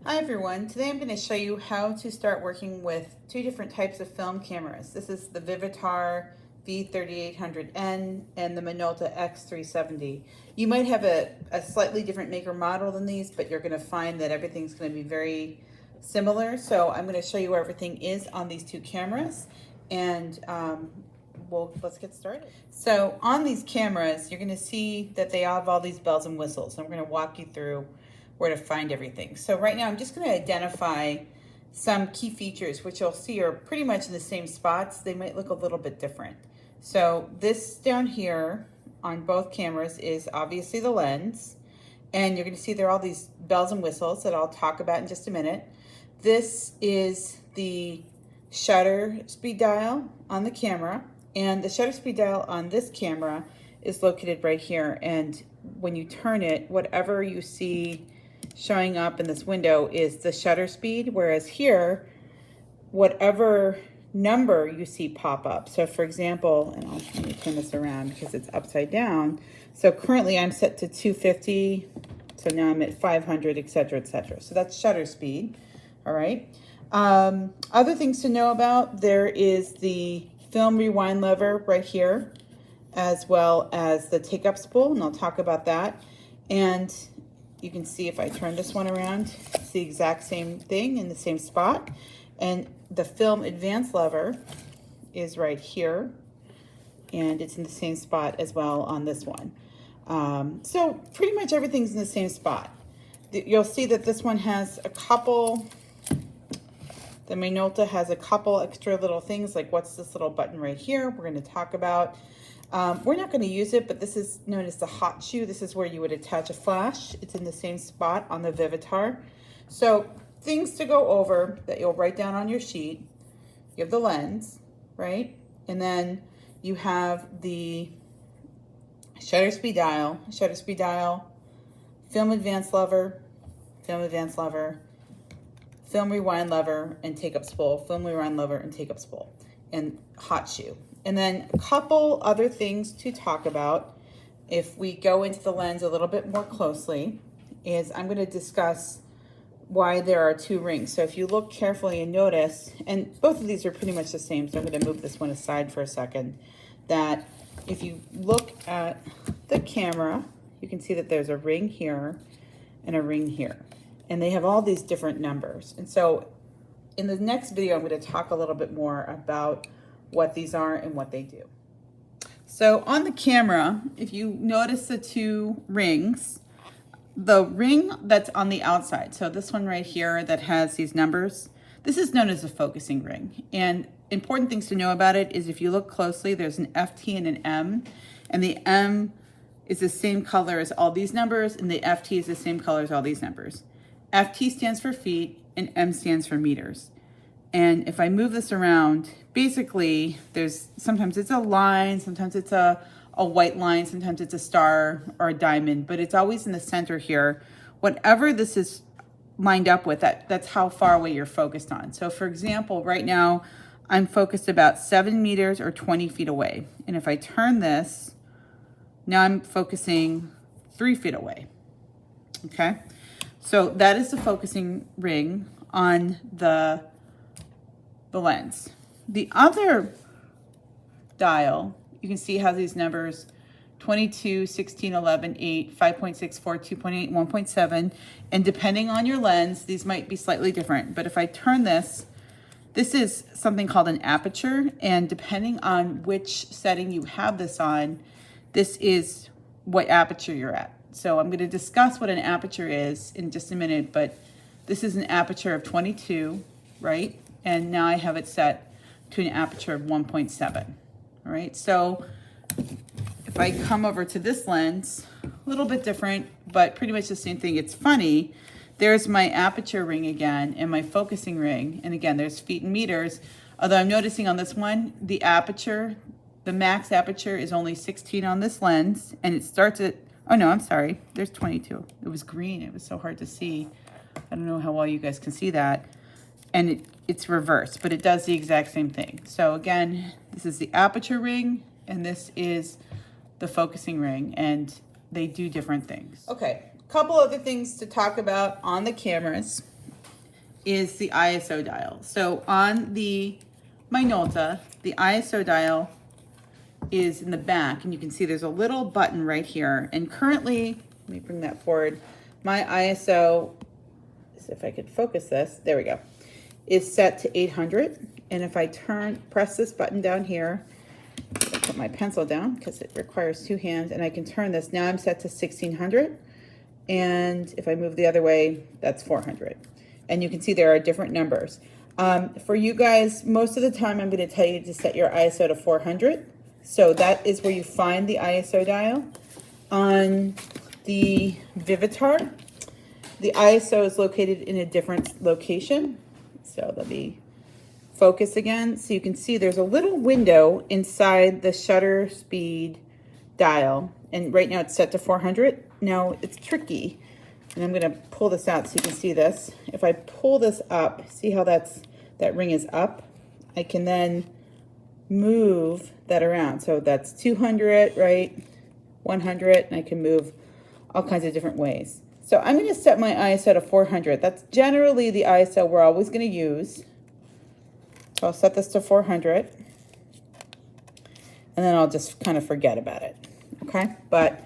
Hi everyone, today I'm going to show you how to start working with two different types of film cameras. This is the Vivitar V3800N and the Minolta X370. You might have a slightly different make or model than these, but you're going to find that everything's going to be very similar. So I'm going to show you where everything is on these two cameras, and let's get started. So on these cameras, you're going to see that they have all these bells and whistles. I'm going to walk you through where to find everything. So right now I'm just going to identify some key features which you'll see are pretty much in the same spots. They might look a little bit different. So this down here on both cameras is obviously the lens, and you're going to see there are all these bells and whistles that I'll talk about in just a minute. This is the shutter speed dial on the camera, and the shutter speed dial on this camera is located right here, and when you turn it, whatever you see showing up in this window is the shutter speed, whereas here, whatever number you see pop up. So for example, and let me turn this around because it's upside down. So currently I'm set to 250, so now I'm at 500, etc., etc. So that's shutter speed, all right? Other things to know about, there is the film rewind lever right here, as well as the take-up spool, and I'll talk about that. And you can see if I turn this one around, it's the exact same thing in the same spot. And the film advance lever is right here, and it's in the same spot as well on this one. So pretty much everything's in the same spot. You'll see that this one has a couple, the Minolta has a couple extra little things, like what's this little button right here we're going to talk about. We're not going to use it, but this is known as the hot shoe. This is where you would attach a flash. It's in the same spot on the Vivitar. So things to go over that you'll write down on your sheet. You have the lens, right? And then you have the shutter speed dial, film advance lever, film rewind lever, and take up spool, film rewind lever and take up spool, and hot shoe. And then a couple other things to talk about if we go into the lens a little bit more closely is I'm going to discuss why there are two rings. So if you look carefully and notice, and both of these are pretty much the same, so I'm going to move this one aside for a second, that if you look at the camera, you can see that there's a ring here and a ring here, and they have all these different numbers. And so in the next video, I'm going to talk a little bit more about what these are and what they do. So on the camera, if you notice the two rings, the ring that's on the outside, so this one right here that has these numbers, this is known as a focusing ring. And important things to know about it is if you look closely, there's an FT and an M, and the M is the same color as all these numbers, and the FT is the same color as all these numbers. FT stands for feet, and M stands for meters. And if I move this around, basically sometimes it's a line, sometimes it's a white line, sometimes it's a star or a diamond, but it's always in the center here. Whatever this is lined up with, that's how far away you're focused on. So for example, right now I'm focused about 7 meters or 20 feet away. And if I turn this, now I'm focusing 3 feet away, okay? So that is the focusing ring on the lens. The other dial, you can see how these numbers 22, 16, 11, 8, 5.64, 2.8, 1.7, and depending on your lens, these might be slightly different. But if I turn this, this is something called an aperture, and depending on which setting you have this on, this is what aperture you're at. So I'm going to discuss what an aperture is in just a minute, but this is an aperture of 22, right? And now I have it set to an aperture of 1.7, all right? So if I come over to this lens, a little bit different, but pretty much the same thing. It's funny, there's my aperture ring again and my focusing ring. And again, there's feet and meters. Although I'm noticing on this one, the aperture, the max aperture is only 16 on this lens, and it starts at, oh no, I'm sorry, there's 22. It was green, it was so hard to see. I don't know how well you guys can see that. And it's reversed, but it does the exact same thing. So again, this is the aperture ring, and this is the focusing ring, and they do different things. Okay, couple other things to talk about on the cameras. is the ISO dial. So on the Minolta, the ISO dial is in the back, and you can see there's a little button right here. And currently, let me bring that forward, my ISO, if I could focus this, there we go, is set to 800. And if I press this button down here, I put my pencil down because it requires two hands, and I can turn this. Now I'm set to 1600. And if I move the other way, that's 400. And you can see there are different numbers. For you guys, most of the time I'm going to tell you to set your ISO to 400. So that is where you find the ISO dial. On the Vivitar, the ISO is located in a different location. So let me focus again. So you can see there's a little window inside the shutter speed dial. And right now it's set to 400. Now it's tricky. And I'm going to pull this out so you can see this. If I pull this up, see how that ring is up? I can then move that around. So that's 200, right? 100, and I can move all kinds of different ways. So I'm going to set my ISO to 400. That's generally the ISO we're always going to use. So I'll set this to 400, and then I'll just kind of forget about it, okay? But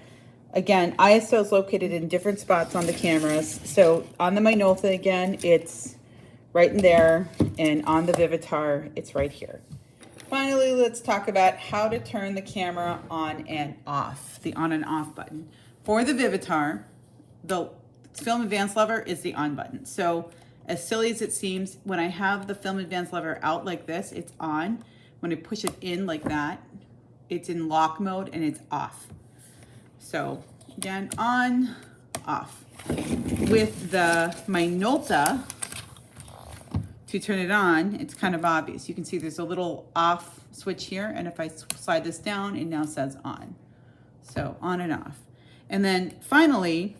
again, ISO is located in different spots on the cameras. So on the Minolta, again, it's right in there, and on the Vivitar, it's right here. Finally, let's talk about how to turn the camera on and off, the on and off button. For the Vivitar, the film advance lever is the on button. So as silly as it seems, when I have the film advance lever out like this, it's on. When I push it in like that, it's in lock mode and it's off. So again, on, off. With the Minolta, to turn it on, it's kind of obvious. You can see there's a little off switch here, and if I slide this down, it now says on. So on and off. And then finally,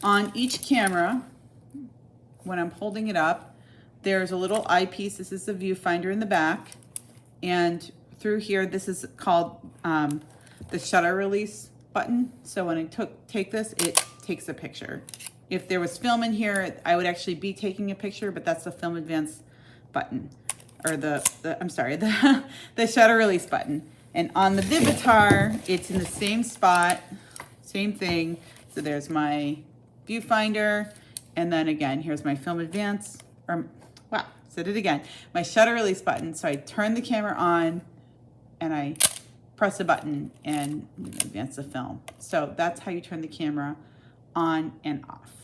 on each camera, when I'm holding it up, there's a little eyepiece. This is the viewfinder in the back. And through here, this is called the shutter release button. So when I take this, it takes a picture. If there was film in here, I would actually be taking a picture, but that's the film advance button, or the shutter release button. And on the Vivitar, it's in the same spot, same thing. So there's my viewfinder, and then again, here's my film advance, said it again, my shutter release button. So I turn the camera on, and I press a button and advance the film. So that's how you turn the camera on and off.